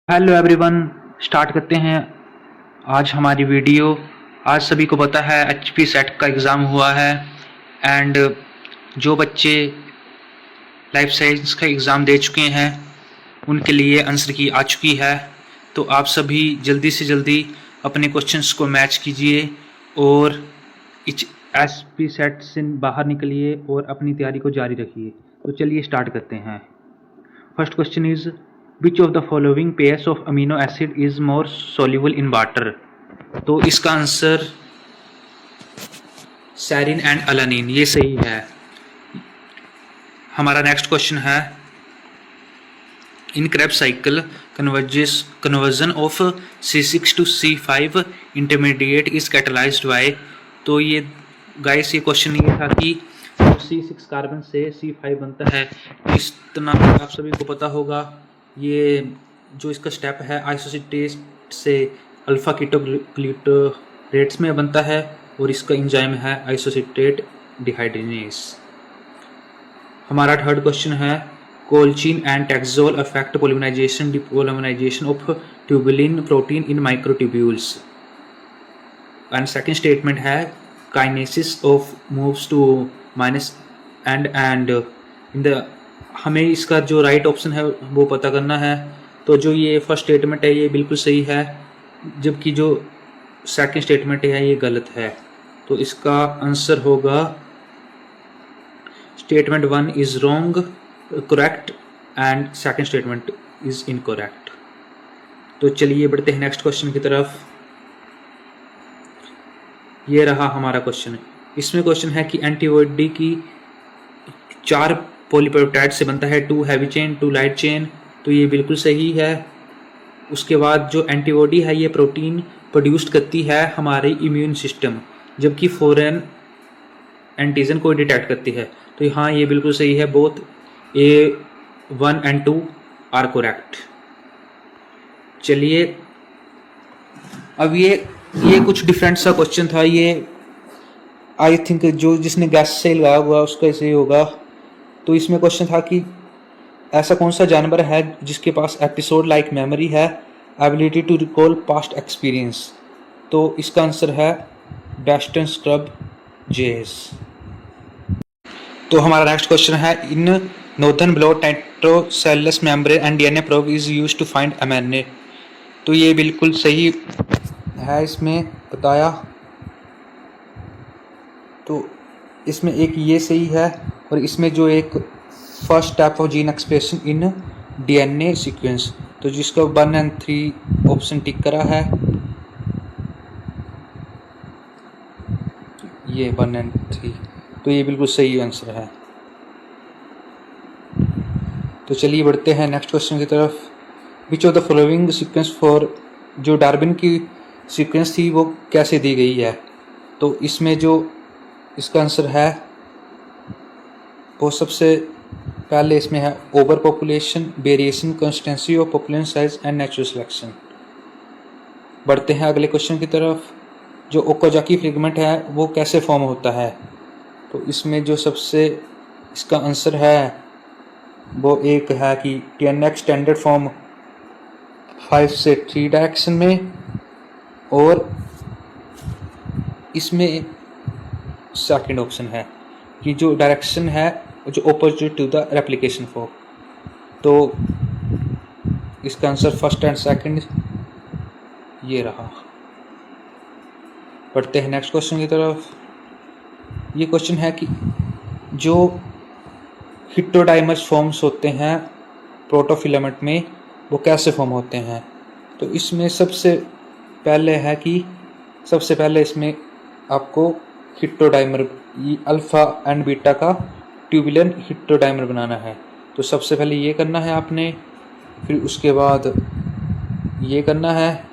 Hello everyone, start करते हैं आज हमारी वीडियो। आज सभी को पता है एचपी सेट का एग्ज़ाम हुआ है एंड जो बच्चे लाइफ साइंस का एग्ज़ाम दे चुके हैं उनके लिए आंसर की आ चुकी है। तो आप सभी जल्दी से जल्दी अपने क्वेश्चंस को मैच कीजिए और एचपी सेट से बाहर निकलिए और अपनी तैयारी को जारी रखिए। तो चलिए स्टार्ट करते हैं। First question is which of the following pairs of amino acid is more soluble in water. तो इसका आंसर सेरिन एंड अलानिन, ये सही है। हमारा नेक्स्ट क्वेश्चन है in Krebs cycle conversion of C6 to C5 intermediate is catalysed by. तो ये guys ये क्वेश्चन ये था कि C6 कार्बन से C5 बनता है। इतना आप सभी को पता होगा। ये जो इसका स्टेप है आइसोसिटेट से अल्फा कीटोग्लूटारेट्स में बनता है और इसका एंजाइम है आइसोसिटेट डिहाइड्रोजिनेज। हमारा थर्ड क्वेश्चन है colchicine and taxol affect polymerisation depolymerisation of tubulin protein in microtubules. And second statement है kinesis of moves to minus end in the. हमें इसका जो राइट ऑप्शन है वो पता करना है। तो जो ये फर्स्ट स्टेटमेंट है ये बिल्कुल सही है, जबकि जो सेकंड स्टेटमेंट है ये गलत है। तो इसका आंसर होगा statement 1 is wrong correct and second statement is incorrect. तो चलिए बढ़ते हैं नेक्स्ट क्वेश्चन की तरफ। ये रहा हमारा क्वेश्चन। इसमें क्वेश्चन है कि एंटीबॉडी की 4 पॉलीपेप्टाइड से बनता है, 2 हैवी चेन 2 लाइट चेन। तो ये बिल्कुल सही है। उसके बाद जो एंटीबॉडी है ये प्रोटीन प्रोड्यूस करती है हमारे इम्यून सिस्टम, जबकि फॉरेन एंटीजन को डिटेक्ट करती है। तो हाँ ये बिल्कुल सही है। Both A1 and 2 are correct. चलिए अब ये कुछ डिफरेंट सा क्वेश्चन था। ये आई थिंक जो जिसने गैस से लगाया हुआ उसका ऐसे ही होगा। तो इसमें क्वेश्चन था कि ऐसा कौन सा जानवर है जिसके पास एपिसोड लाइक मेमोरी है, ability to recall past experience. तो इसका आंसर है वेस्टर्न स्क्रब जेस। तो हमारा नेक्स्ट क्वेश्चन है in northern blot nitrocellulose membrane and DNA probe is used to find एमएनए। तो ये बिल्कुल सही है, इसमें बताया। तो इसमें एक ये सही है और इसमें जो एक first step of gene expression in DNA sequence, तो जिसका 1 and 3 ऑप्शन टिक करा है। ये 1 and 3, तो ये बिल्कुल सही आंसर है। तो चलिए बढ़ते हैं नेक्स्ट क्वेश्चन की तरफ। Which of the following sequence for, जो डार्विन की सीक्वेंस थी वो कैसे दी गई है। तो इसमें जो इसका आंसर है वो सबसे पहले इसमें है over population, variation, consistency of population size and natural selection. बढ़ते हैं अगले क्वेश्चन की तरफ। जो ओकाजाकी फ्रेगमेंट है वो कैसे फॉर्म होता है। तो इसमें जो सबसे इसका आंसर है वो एक है कि TNX स्टैंडर्ड फॉर्म 5 से 3 डायरेक्शन में, और इसमें सेकंड ऑप्शन है कि जो डायरेक्शन है जो opposite to the replication form. तो इसका आंसर फर्स्ट एंड सेकंड ये रहा। बढ़ते हैं नेक्स्ट क्वेश्चन की तरफ। ये क्वेश्चन है कि जो हिट्रोडाइमर्स फॉर्म्स होते हैं प्रोटोफिलामेंट में वो कैसे फॉर्म होते हैं। तो इसमें सबसे पहले इसमें आपको हिट्रोडाइमर अल्फा एंड बीटा का ट्यूबुलिन हिट्रोडाइमर बनाना है। तो सबसे पहले ये करना है आपने, फिर उसके बाद ये करना है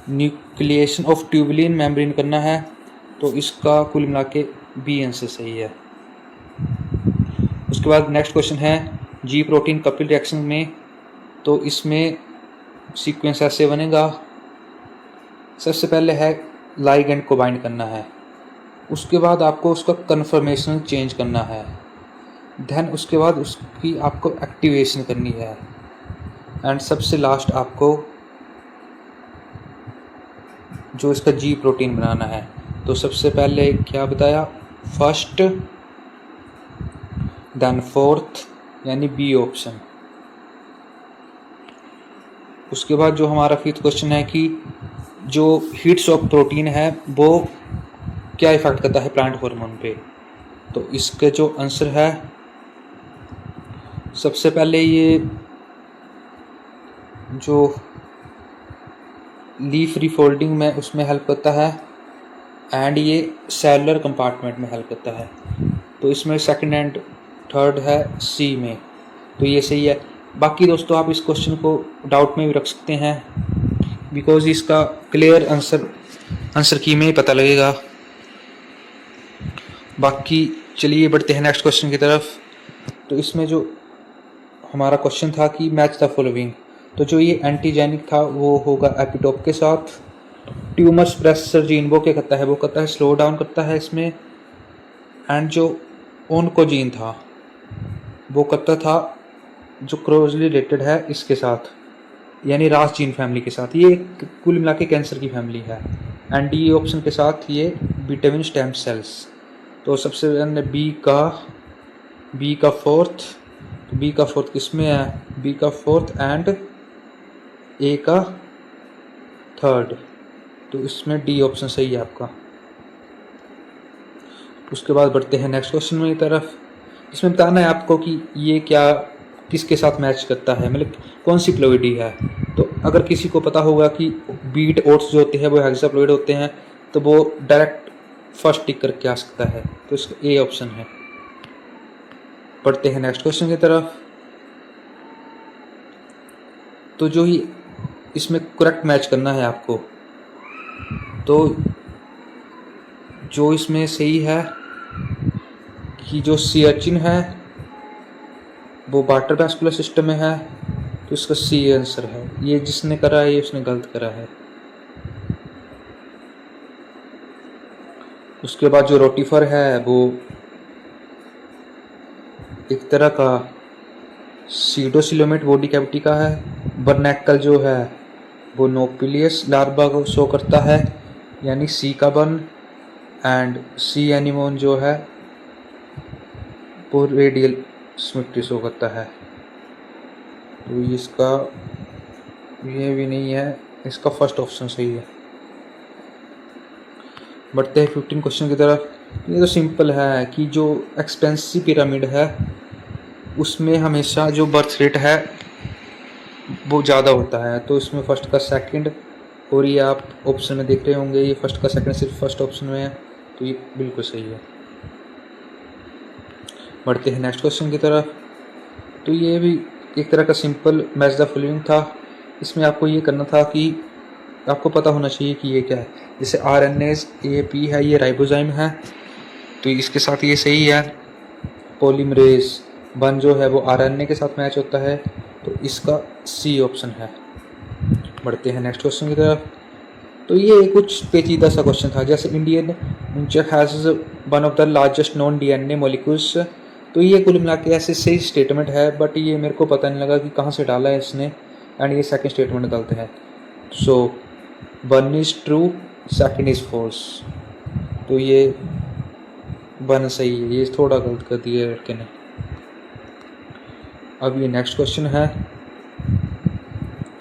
न्यूक्लिएशन ऑफ ट्यूबुलिन मेम्ब्रेन करना है। तो इसका कुल मिला के बी आंसर सही है। उसके बाद नेक्स्ट क्वेश्चन है जी प्रोटीन कपिल रिएक्शन में। तो इसमें सीक्वेंस ऐसे बनेगा। सबसे पहले है लाइगेंड को बाइंड करना है, उसके बाद आपको उसका कन्फर्मेशन चेंज करना है, देन उसके बाद उसकी आपको एक्टिवेशन करनी है, एंड सबसे लास्ट आपको जो इसका जी प्रोटीन बनाना है। तो सबसे पहले क्या बताया, फर्स्ट देन फोर्थ, यानी बी ऑप्शन। उसके बाद जो हमारा फिफ्थ क्वेश्चन है कि जो हीट शॉक प्रोटीन है वो क्या इफेक्ट करता है प्लांट हार्मोन पे। तो इसके जो आंसर है, सबसे पहले ये जो लीफ रिफोल्डिंग में उसमें हेल्प करता है एंड ये सेलुलर कंपार्टमेंट में हेल्प करता है। तो इसमें सेकंड एंड थर्ड है सी में, तो ये सही है। बाकी दोस्तों आप इस क्वेश्चन को डाउट में भी रख सकते हैं, बिकॉज इसका क्लियर आंसर की में ही पता लगेगा। बाकी चलिए बढ़ते हैं नेक्स्ट क्वेश्चन की तरफ। तो इसमें जो हमारा क्वेश्चन था कि मैच द फॉलोइंग, तो जो ये एंटीजेनिक था वो होगा एपिटोप के साथ। ट्यूमर सप्रेसर जीन वो क्या करता है, वो करता है स्लो डाउन करता है इसमें। एंड जो ओनकोजीन था वो करता था जो क्लोजली रिलेटेड है इसके साथ, यानी रास जीन फैमिली के साथ। ये कुल मिला के कैंसर की फैमिली है। एंड डी ऑप्शन के साथ ये विटामिन स्टेम सेल्स। तो सबसे पहले बी का फोर्थ किस में है, बी का फोर्थ एंड ए का थर्ड, तो इसमें डी ऑप्शन सही है आपका। उसके बाद बढ़ते हैं नेक्स्ट क्वेश्चन की तरफ। इसमें बताना है आपको कि ये क्या किसके साथ मैच करता है, मतलब कौन सी प्लोइडी है। तो अगर किसी को पता होगा कि बीट ओट्स जो होते हैं वो हेक्साप्लोइड होते हैं, तो वो डायरेक्ट फर्स्ट टिक करके आ सकता है, तो इसका ए ऑप्शन है। पढ़ते हैं नेक्स्ट क्वेश्चन की तरफ। तो जो ही इसमें करेक्ट मैच करना है आपको, तो जो इसमें सही है कि जो सियाचिन है वो वाटर वैस्कुलर सिस्टम में है, तो इसका सी आंसर है। ये जिसने करा है ये उसने गलत करा है। उसके बाद जो रोटिफर है वो एक तरह का सीडोसिलोमेट बॉडी कैविटी का है। बर्नैक्कल जो है वो नोपिलियस लार्वा को शो करता है, यानी सी का बर्न। एंड सी एनिमोन जो है वो रेडियल सिमेट्री शो करता है। तो इसका ये भी नहीं है, इसका फर्स्ट ऑप्शन सही है। बढ़ते हैं 15 क्वेश्चन की तरफ। ये तो सिंपल है कि जो एक्सपेंसिव पिरामिड है उसमें हमेशा जो बर्थ रेट है वो ज़्यादा होता है। तो इसमें फर्स्ट का सेकंड, और ये आप ऑप्शन में देख रहे होंगे ये फर्स्ट का सेकंड सिर्फ फर्स्ट ऑप्शन में है, तो ये बिल्कुल सही है। बढ़ते हैं नेक्स्ट क्वेश्चन की तरफ। तो ये भी एक तरह का सिंपल मैच द फॉलोइंग था। इसमें आपको ये करना था कि आपको पता होना चाहिए कि ये क्या है। जैसे RNase AAP है, ये राइबोजाइम है, तो इसके साथ ये सही है। पॉलीमरेज 1 जो है वो RNA के साथ मैच होता है, तो इसका सी ऑप्शन है। बढ़ते हैं नेक्स्ट क्वेश्चन की तरफ। तो ये कुछ पेचीदा सा क्वेश्चन था, जैसे Indian has one of the largest non DNA molecules. तो ये कुल मिला के ऐसे सही स्टेटमेंट है, बट ये मेरे को पता नहीं लगा कि कहाँ से डाला है इसने, एंड ये सेकंड स्टेटमेंट गलत है। So 1 is true, second is false. तो ये 1 सही है, ये थोड़ा गलत कर दिया है लड़के ने। अब ये नेक्स्ट क्वेश्चन है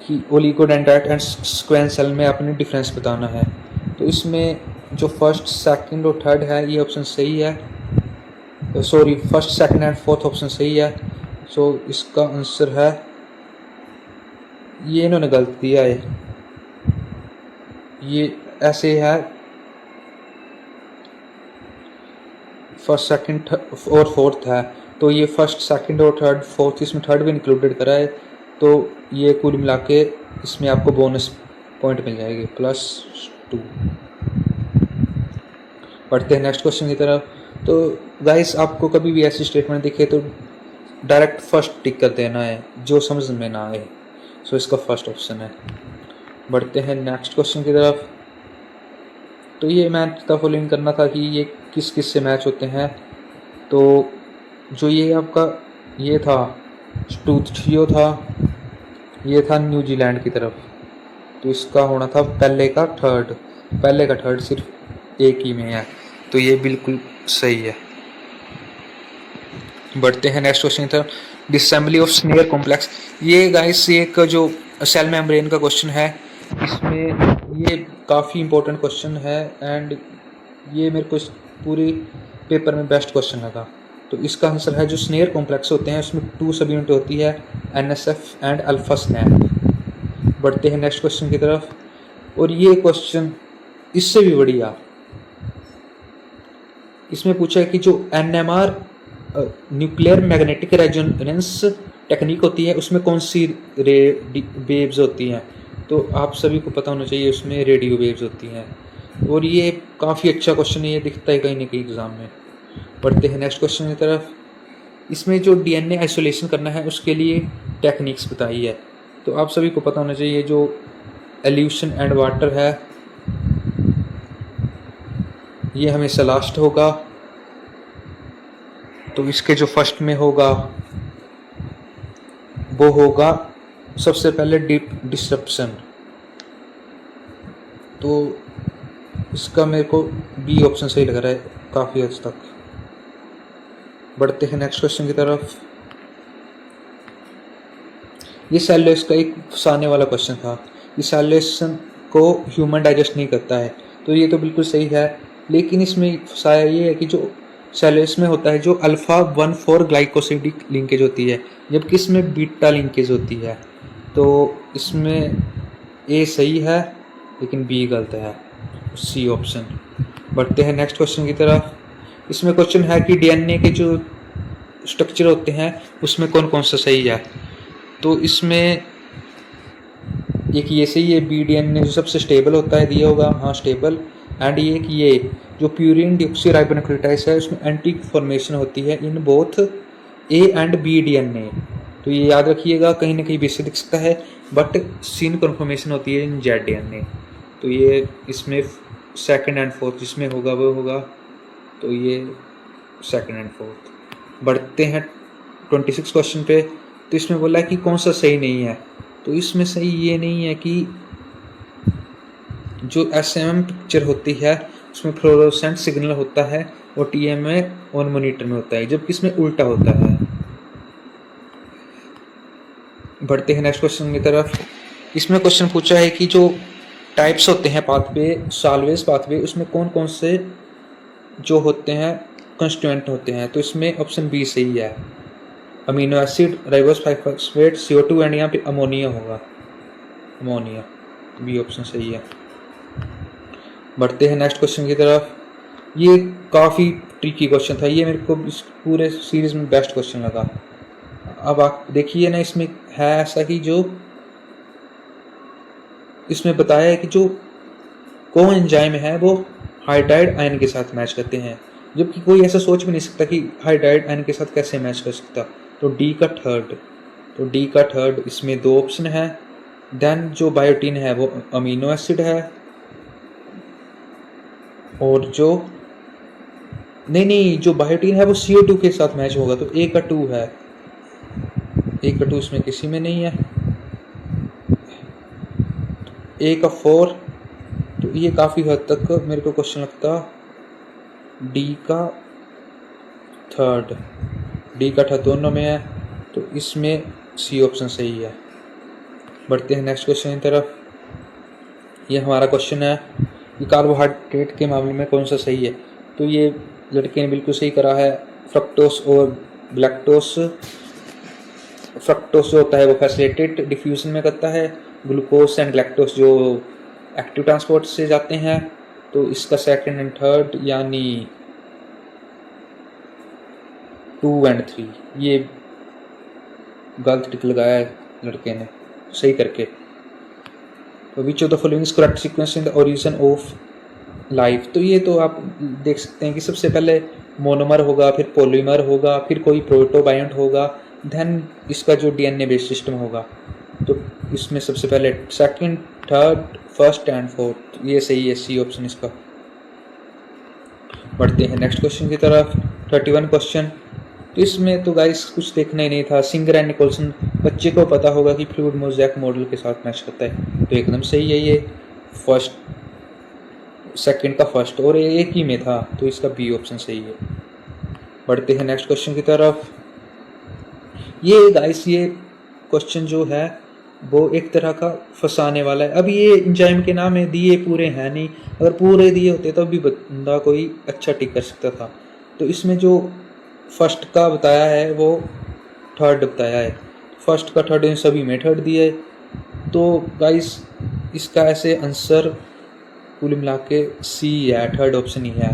कि ओलिगोडेंड्राइट एंड स्क्वेंस सेल में अपनी डिफरेंस बताना है। तो इसमें जो फर्स्ट सेकंड और थर्ड है ये ऑप्शन सही है, sorry first second and fourth option सही है। सो इसका आंसर है, ये इन्होंने गलत दिया है, ये ऐसे है फर्स्ट सेकंड और फोर्थ है, तो ये फर्स्ट सेकंड और थर्ड फोर्थ, इसमें थर्ड भी इंक्लूडेड करा है, तो ये कुल मिला के इसमें आपको बोनस पॉइंट मिल जाएगी +2। पढ़ते हैं नेक्स्ट क्वेश्चन की तरफ। तो गाइस आपको कभी भी ऐसी स्टेटमेंट दिखे तो डायरेक्ट फर्स्ट टिक कर देना है, जो समझ में ना आए। सो इसका फर्स्ट ऑप्शन है। बढ़ते हैं नेक्स्ट क्वेश्चन की तरफ। तो ये मैच द फॉलोइंग करना था कि ये किस किस से मैच होते हैं। तो जो ये आपका ये था स्टूथियो था, ये था न्यूजीलैंड की तरफ, तो इसका होना था पहले का थर्ड सिर्फ एक ही में है, तो ये बिल्कुल सही है। बढ़ते हैं नेक्स्ट क्वेश्चन की तरफ। डिसम्बली ऑफ स्नेयर कॉम्प्लेक्स, ये गाइस एक जो सेल मेम्ब्रेन का क्वेश्चन है, इसमें ये काफ़ी इंपॉर्टेंट क्वेश्चन है एंड ये मेरे को पूरी पेपर में बेस्ट क्वेश्चन लगा। तो इसका आंसर है जो स्नेयर कॉम्प्लेक्स होते हैं उसमें 2 सब यूनिट होती है, NSF एंड अल्फा स्नैप। बढ़ते हैं नेक्स्ट क्वेश्चन की तरफ, और ये क्वेश्चन इससे भी बढ़िया, इसमें पूछा है कि जो NMR nuclear magnetic resonance technique होती है उसमें कौन सी वेव्स होती हैं, तो आप सभी को पता होना चाहिए उसमें रेडियो वेव्स होती हैं, और ये काफ़ी अच्छा क्वेश्चन है, ये दिखता है कहीं ना कहीं एग्जाम में। बढ़ते हैं नेक्स्ट क्वेश्चन की तरफ, इसमें जो DNA आइसोलेशन करना है उसके लिए टेक्निक्स बताई है, तो आप सभी को पता होना चाहिए जो एल्यूशन एंड वाटर है ये हमेशा लास्ट होगा, तो इसके जो फर्स्ट में होगा वो होगा सबसे पहले डीप डिस्रप्शन, तो इसका मेरे को बी ऑप्शन सही लग रहा है काफ़ी हद तक। बढ़ते हैं नेक्स्ट क्वेश्चन की तरफ, ये सेलुलोज का एक फंसाने वाला क्वेश्चन था, ये सेलुलोज को ह्यूमन डाइजेस्ट नहीं करता है, तो ये तो बिल्कुल सही है, लेकिन इसमें फंसाया ये है कि जो सेलुलोज में होता है जो अल्फा 1,4 ग्लाइकोसिडिक लिंकेज होती है, जबकि इसमें बीटा लिंकेज होती है, तो इसमें ए सही है लेकिन बी गलत है, सी ऑप्शन। बढ़ते हैं नेक्स्ट क्वेश्चन की तरफ, इसमें क्वेश्चन है कि DNA के जो स्ट्रक्चर होते हैं उसमें कौन कौन सा सही है, तो इसमें एक ये सही है, BDNA जो सबसे स्टेबल होता है दिया होगा, हाँ स्टेबल, एंड ये जो प्यूरिन डिऑक्सीराइबोन्यूक्लियोटाइड है उसमें एंटी फॉर्मेशन होती है in both A and B DNA, तो ये याद रखिएगा, कहीं ना कहीं बेसिक दिख सकता है, बट सीन कन्फर्मेशन होती है इन Z DNA, तो ये इसमें सेकंड एंड फोर्थ जिसमें होगा वो होगा, तो ये सेकंड एंड फोर्थ। बढ़ते हैं 26 क्वेश्चन पे, तो इसमें बोला है कि कौन सा सही नहीं है, तो इसमें सही ये नहीं है कि जो SMM पिक्चर होती है उसमें फ्लोरोसेंट सिग्नल होता है और TMA ऑन मॉनिटर में होता है, जबकि इसमें उल्टा होता है। बढ़ते हैं नेक्स्ट क्वेश्चन की तरफ, इसमें क्वेश्चन पूछा है कि जो टाइप्स होते हैं पाथवे, साल्वेज पाथवे, उसमें कौन कौन से जो होते हैं कंस्टिट्यूएंट होते हैं, तो इसमें ऑप्शन बी सही है, amino acid, ribose phosphate, CO2 and यहाँ पे अमोनिया होगा, अमोनिया, बी ऑप्शन सही है। बढ़ते हैं नेक्स्ट क्वेश्चन की तरफ, ये काफ़ी ट्रिकी क्वेश्चन था, ये मेरे को इस पूरे सीरीज में बेस्ट क्वेश्चन लगा। अब आप देखिए ना, इसमें है ऐसा कि जो इसमें बताया है कि जो कोएंजाइम है वो हाइड्राइड आयन के साथ मैच करते हैं, जबकि कोई ऐसा सोच भी नहीं सकता कि हाइड्राइड आयन के साथ कैसे मैच कर सकता, तो डी का थर्ड इसमें 2 ऑप्शन है। देन जो बायोटीन है वो अमीनो एसिड है, और जो नहीं जो बायोटीन है वो CO2 के साथ मैच होगा, तो A का 2 है, A का 2 इसमें किसी में नहीं है, A का 4, तो ये काफ़ी हद तक मेरे को क्वेश्चन लगता D का थर्ड दोनों में है, तो इसमें C ऑप्शन सही है। बढ़ते हैं नेक्स्ट क्वेश्चन की तरफ, ये हमारा क्वेश्चन है कि कार्बोहाइड्रेट के मामले में कौन सा सही है, तो ये लड़के ने बिल्कुल सही करा है, फ्रक्टोस और लैक्टोस। फ्रक्टोस जो होता है वो फैसिलिटेट डिफ्यूजन में करता है, ग्लूकोज एंड लैक्टोस जो एक्टिव ट्रांसपोर्ट से जाते हैं, तो इसका सेकंड एंड थर्ड यानी 2 एंड 3 ये गलत टिक लगाया है लड़के ने सही करके। तो which of the following is correct sequence in the origin of life, तो ये तो आप देख सकते हैं कि सबसे पहले मोनोमर होगा, फिर पॉलीमर होगा, फिर कोई प्रोटोबायंट होगा, देन इसका जो DNA बेस्ड सिस्टम होगा, तो इसमें सबसे पहले second, third, first and fourth, ये सही है, सी ऑप्शन इसका। बढ़ते हैं नेक्स्ट क्वेश्चन की तरफ, 31 क्वेश्चन, तो इसमें तो गाइस कुछ देखना ही नहीं था। सिंगर एंड निकोलसन, बच्चे को पता होगा कि फ्लूइड मोज़ेक मॉडल के साथ मैच करता है, तो एकदम सही है ये। फर्स्ट सेकंड का फर्स्ट और एक ही में था, तो इसका बी ऑप्शन सही है। बढ़ते हैं नेक्स्ट क्वेश्चन की तरफ। ये गाइस ये क्वेश्चन जो है वो एक तरह का फंसाने वाला है। अब ये एंजाइम के नाम है दिए पूरे हैं नहीं, अगर पूरे दिए होते तो भी बंदा कोई अच्छा टिक कर सकता था। तो इसमें जो फर्स्ट का बताया है वो थर्ड बताया है, फर्स्ट का थर्ड इन सभी में थर्ड दिया है। तो गाइस इसका ऐसे आंसर कुल मिला के सी है, थर्ड ऑप्शन ही है।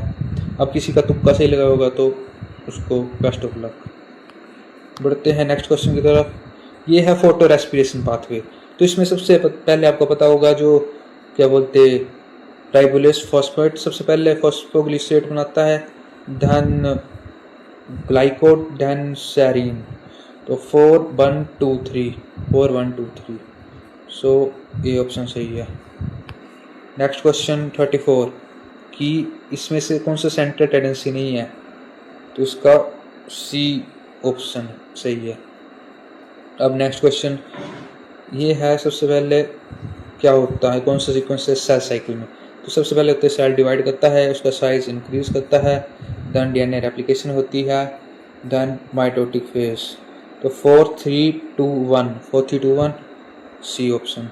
अब किसी का तुक्का सही लगा होगा तो उसको बेस्ट ऑफ लक। बढ़ते हैं नेक्स्ट क्वेश्चन की तरफ। ये है फोटो रेस्पिरेशन पाथवे। तो इसमें सबसे पहले आपको पता होगा जो क्या बोलते राइबोलेस फॉस्फेट सबसे पहले फॉस्फोग्लिसरेट बनाता है, धन ग्लाइकोड, धन सेरीन। तो 4 1 2 3 4 1 2 3, सो ये ऑप्शन सही है। नेक्स्ट क्वेश्चन 34 कि इसमें से कौन सा सेंटर टेंडेंसी नहीं है, तो इसका सी ऑप्शन सही है। अब नेक्स्ट क्वेश्चन ये है, सबसे पहले क्या होता है, कौन सा सीक्वेंस है सेल साइकिल में। तो सबसे पहले होता है सेल डिवाइड करता है, उसका साइज इंक्रीज करता है, देन डीएनए रेप्लिकेशन होती है, देन माइटोटिक फेज। तो 4 3 2 1 सी ऑप्शन।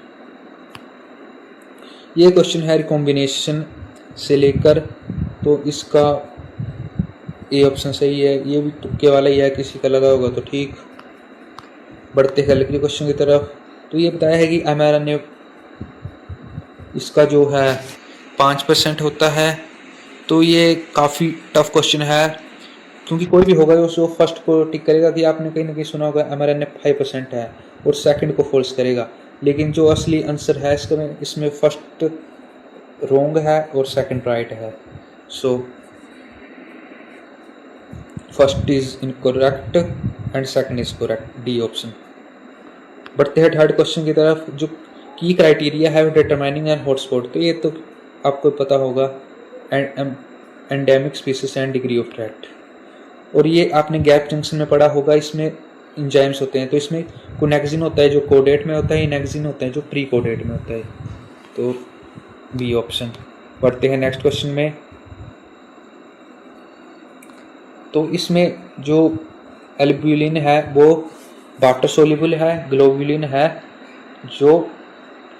ये क्वेश्चन है रिकॉम्बिनेशन से लेकर, तो इसका ए ऑप्शन सही है। ये भी तुक्के वाला ही है, किसी का लगा होगा तो ठीक। बढ़ते हैं अगले क्वेश्चन की तरफ। तो ये बताया है कि mRNA इसका जो है 5% होता है। तो ये काफ़ी टफ क्वेश्चन है, क्योंकि कोई भी होगा जो फर्स्ट को टिक करेगा कि आपने कहीं ना कहीं सुना होगा mRNA 5% है, और सेकंड को फॉल्स करेगा। लेकिन जो असली आंसर है इसमें फर्स्ट रॉन्ग है और सेकंड राइट है। So first is incorrect and second is correct, D option. बढ़ते हैं थर्ड क्वेश्चन की तरफ। जो की क्राइटेरिया है डिटरमाइनिंग एन हॉटस्पॉट, तो ये तो आपको पता होगा endemic species and degree of threat. और ये आपने गैप जंक्शन में पढ़ा होगा, इसमें इंजाइम्स होते हैं। तो इसमें कोनेक्सिन होता है जो कोडेट में होता है, इनेक्सिन होता है जो प्री कोडेट में होता है, तो बी ऑप्शन। बढ़ते हैं नेक्स्ट क्वेश्चन में। तो इसमें जो एल्ब्यूलिन है वो वाटर सोल्यूबल है, ग्लोबुलिन है जो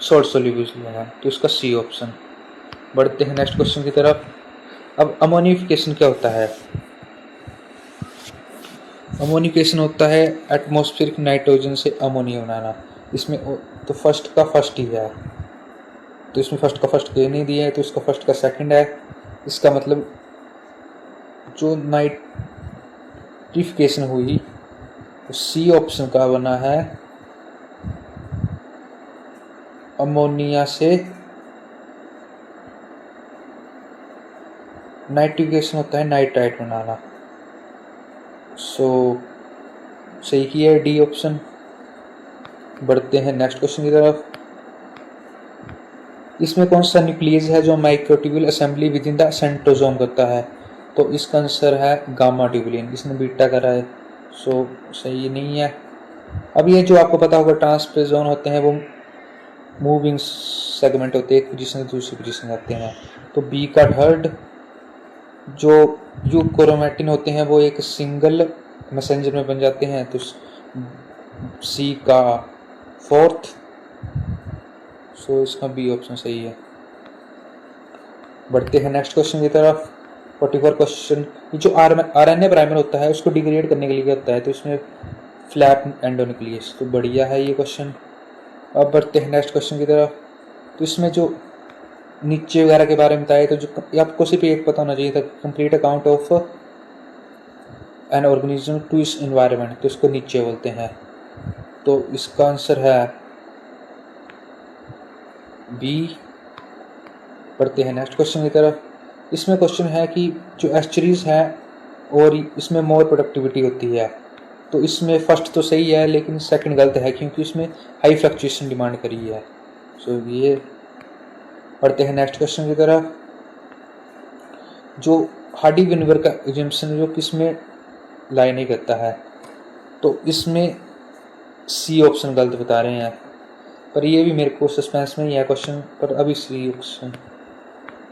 सॉल्ट सोल्यूबल है, तो इसका सी ऑप्शन। बढ़ते हैं नेक्स्ट क्वेश्चन की तरफ। अब अमोनिफिकेशन क्या होता है। अमोनिफिकेशन होता है एटमॉस्फेरिक नाइट्रोजन से अमोनिया बनाना। इसमें तो फर्स्ट का फर्स्ट ही है, तो इसमें फर्स्ट का फर्स्ट के नहीं दिया है, तो इसका फर्स्ट का सेकंड है। इसका मतलब जो नाइट्रिफिकेशन हुई तो सी ऑप्शन का बना है अमोनिया से नाइट्रिफिकेशन होता है नाइट्राइट बनाना, सो सही ही है डी ऑप्शन। बढ़ते हैं नेक्स्ट क्वेश्चन की तरफ। इसमें कौन सा न्यूक्लियस है जो microtubule assembly with in the centrosome करता है, तो इसका आंसर है गामा ट्यूबुलिन। इसने बीटा करा है, सो सही नहीं है। अब ये जो आपको पता होगा ट्रांसपोजोन होते हैं, वो मूविंग सेगमेंट होते हैं, एक पोजीशन से दूसरी पोजीशन जाते हैं। तो बी का थर्ड। जो यूक्रोमेटिन होते हैं वो एक सिंगल मैसेंजर में बन जाते हैं, तो सी का फोर्थ, सो इसका बी ऑप्शन सही है। बढ़ते हैं नेक्स्ट क्वेश्चन की तरफ। 44 क्वेश्चन। जो आरएनए प्राइमर होता है उसको डिग्रेड करने के लिए क्या होता है, तो इसमें फ्लैप एंडोन्यूक्लियस, तो बढ़िया है ये क्वेश्चन। अब बढ़ते हैं नेक्स्ट क्वेश्चन की तरफ। तो इसमें जो नीचे वगैरह के बारे में बताया, तो जो आपको सिर्फ एक पता होना चाहिए था, complete account of an organism to its environment, तो इसको नीचे बोलते हैं, तो इसका आंसर है बी। पढ़ते हैं नेक्स्ट क्वेश्चन की तरफ। इसमें क्वेश्चन है कि जो एस्चरीज है और इसमें मोर प्रोडक्टिविटी होती है, तो इसमें फर्स्ट तो सही है लेकिन सेकंड गलत है, क्योंकि इसमें हाई फ्लक्चुएशन डिमांड करी है, सो ये। पढ़ते हैं नेक्स्ट क्वेश्चन की तरफ। जो हार्डी विनवर का एजम्पशन जो किसमें लाई नहीं करता है। तो इसमें सी ऑप्शन गलत बता रहे हैं, पर ये भी मेरे को सस्पेंस में ही है क्वेश्चन, पर अभी सी ऑप्शन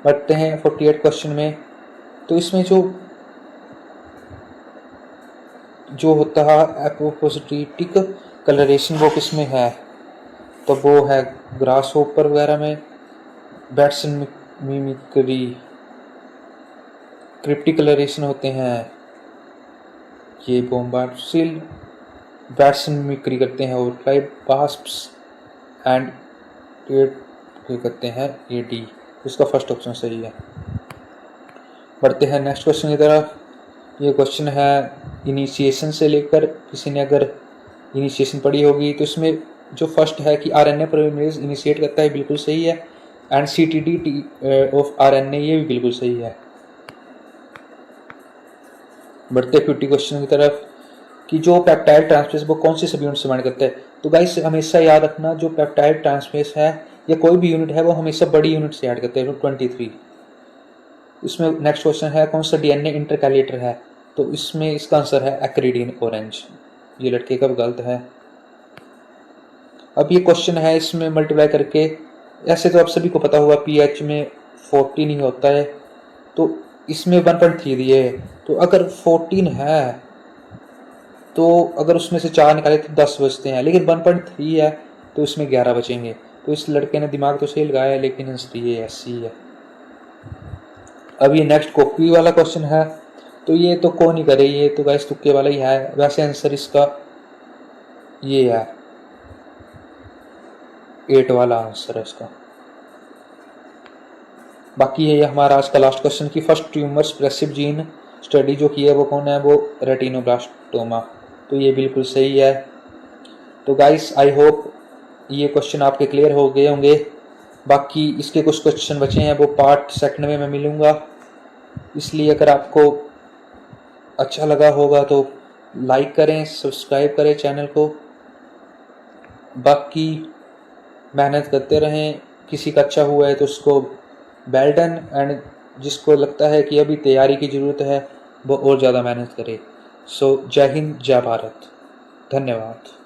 बढ़ते हैं 48 क्वेश्चन में। तो इसमें जो होता है एपोसिटिक कलरेशन वो किस में है, तो वो है ग्रास होपर वगैरह में, बैट्स मिमिक्री, क्रिप्टिक कलरेशन होते हैं ये बोम्बार्सिल, बैट्स मिमिक्री करते हैं और फ्लाई बास्प्स एंड करते हैं ये डी। इसका फर्स्ट ऑप्शन सही है। बढ़ते हैं नेक्स्ट क्वेश्चन की तरफ। ये क्वेश्चन है इनिशिएशन से लेकर, किसी ने अगर इनिशिएशन पढ़ी होगी तो इसमें जो फर्स्ट है कि आरएनए पॉलीमरेज इनिशिएट करता है, बिल्कुल सही है। एंड सीटीडी ऑफ आरएनए ये भी बिल्कुल सही है। बढ़ते 50 क्वेश्चन की तरफ कि जो पेप्टाइड ट्रांसफेस वो कौन सी सब यूनिट से बाइंड करते हैं। तो गाइस हमेशा याद रखना, जो पेप्टाइड ट्रांसफेस है या कोई भी यूनिट है वो हमेशा बड़ी यूनिट से ऐड करते हैं, 23। इसमें नेक्स्ट क्वेश्चन है कौन सा डीएनए इंटरकैलेटर है, तो इसमें इसका आंसर है एक्रिडीन ऑरेंज। ये लड़के का गलत है। अब ये क्वेश्चन है इसमें मल्टीप्लाई करके, ऐसे तो आप सभी को पता होगा पीएच में 14 ही होता है, तो इसमें 1.3 दिए है, तो अगर 14 है तो अगर उसमें से 4 निकाले तो 10 बचते हैं, लेकिन 1.3 है तो इसमें 11 बचेंगे। तो इस लड़के ने दिमाग तो सही लगाया है, लेकिन आंसर ये ऐसी है। अब ये नेक्स्ट कॉपी वाला क्वेश्चन है, तो ये तो कौन ही करे, ये तो गाइस तुक्के वाला ही है। वैसे आंसर इसका ये है 8 वाला आंसर है इसका। बाकी ये हमारा आज का लास्ट क्वेश्चन की first tumour suppressive gene study जो की है वो कौन है, वो रेटिनोब्लास्टोमा। तो ये बिल्कुल सही है। तो गाइस आई होप ये क्वेश्चन आपके क्लियर हो गए होंगे। बाकी इसके कुछ क्वेश्चन बचे हैं वो पार्ट सेकंड में मैं मिलूँगा, इसलिए अगर आपको अच्छा लगा होगा तो लाइक करें, सब्सक्राइब करें चैनल को। बाकी मेहनत करते रहें, किसी का अच्छा हुआ है तो उसको वेल डन, एंड जिसको लगता है कि अभी तैयारी की ज़रूरत है वो और ज़्यादा मेहनत करे। सो जय हिंद, जय भारत, धन्यवाद।